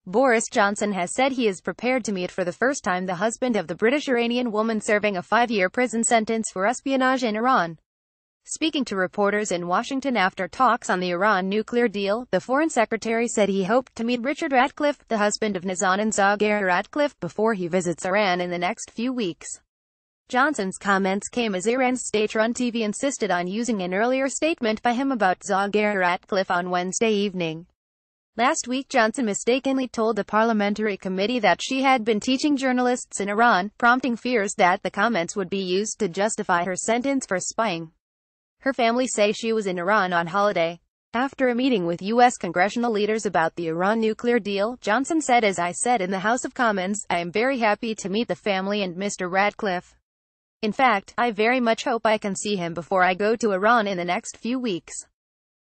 Boris Johnson has said he is prepared to meet for the first time the husband of the British-Iranian woman serving a 5-year prison sentence for espionage in Iran. Speaking to reporters in Washington after talks on the Iran nuclear deal, the Foreign Secretary said he hoped to meet Richard Ratcliffe, the husband of Nazanin Zaghari Ratcliffe, before he visits Iran in the next few weeks. Johnson's comments came as Iran's state-run TV insisted on using an earlier statement by him about Zaghari Ratcliffe on Wednesday evening. Last week Johnson mistakenly told the parliamentary committee that she had been teaching journalists in Iran, prompting fears that the comments would be used to justify her sentence for spying. Her family say she was in Iran on holiday. After a meeting with U.S. congressional leaders about the Iran nuclear deal, Johnson said, "As I said in the House of Commons, I am very happy to meet the family and Mr. Ratcliffe. In fact, I very much hope I can see him before I go to Iran in the next few weeks."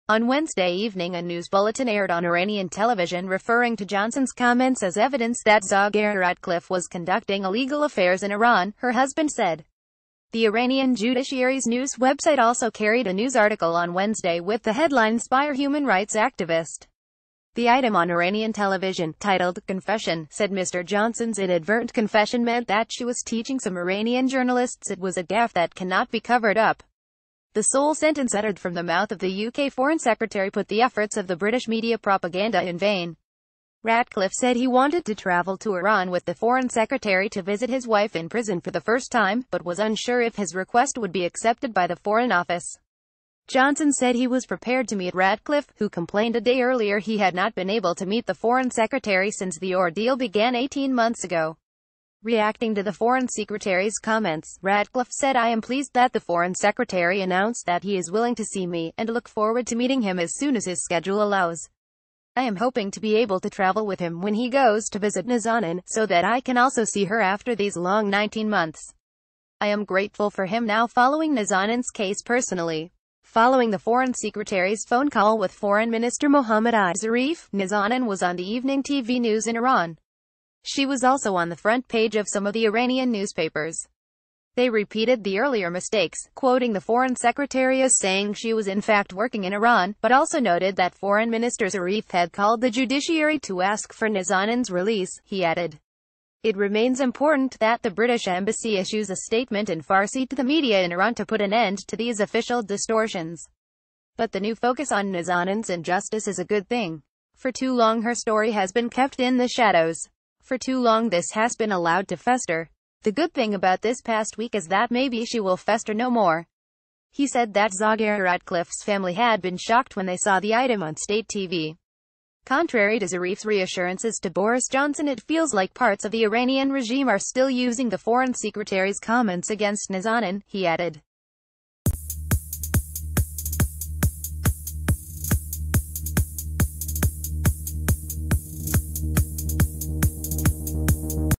On Wednesday evening, a news bulletin aired on Iranian television referring to Johnson's comments as evidence that Zaghari Ratcliffe was conducting illegal affairs in Iran, her husband said. The Iranian judiciary's news website also carried a news article on Wednesday with the headline "Spy Human Rights Activist." The item on Iranian television, titled "Confession," said Mr. Johnson's inadvertent confession meant that she was teaching some Iranian journalists. It was a gaffe that cannot be covered up. The sole sentence uttered from the mouth of the UK Foreign Secretary put the efforts of the British media propaganda in vain. Ratcliffe said he wanted to travel to Iran with the Foreign Secretary to visit his wife in prison for the first time, but was unsure if his request would be accepted by the Foreign Office. Johnson said he was prepared to meet Ratcliffe, who complained a day earlier he had not been able to meet the Foreign Secretary since the ordeal began 18 months ago. Reacting to the Foreign Secretary's comments, Ratcliffe said, "I am pleased that the Foreign Secretary announced that he is willing to see me, and look forward to meeting him as soon as his schedule allows. I am hoping to be able to travel with him when he goes to visit Nazanin, so that I can also see her after these long 19 months. I am grateful for him now following Nazanin's case personally." Following the Foreign Secretary's phone call with Foreign Minister Mohammad Zarif, Nazanin was on the evening TV news in Iran. She was also on the front page of some of the Iranian newspapers. They repeated the earlier mistakes, quoting the Foreign Secretary as saying she was in fact working in Iran, but also noted that Foreign Minister Zarif had called the judiciary to ask for Nazanin's release. He added, "It remains important that the British Embassy issues a statement in Farsi to the media in Iran to put an end to these official distortions. But the new focus on Nazanin's injustice is a good thing. For too long her story has been kept in the shadows. For too long this has been allowed to fester. The good thing about this past week is that maybe she will fester no more." He said that Zaghari Ratcliffe's family had been shocked when they saw the item on state TV. Contrary to Zarif's reassurances to Boris Johnson, it feels like parts of the Iranian regime are still using the Foreign Secretary's comments against Nazanin, he added.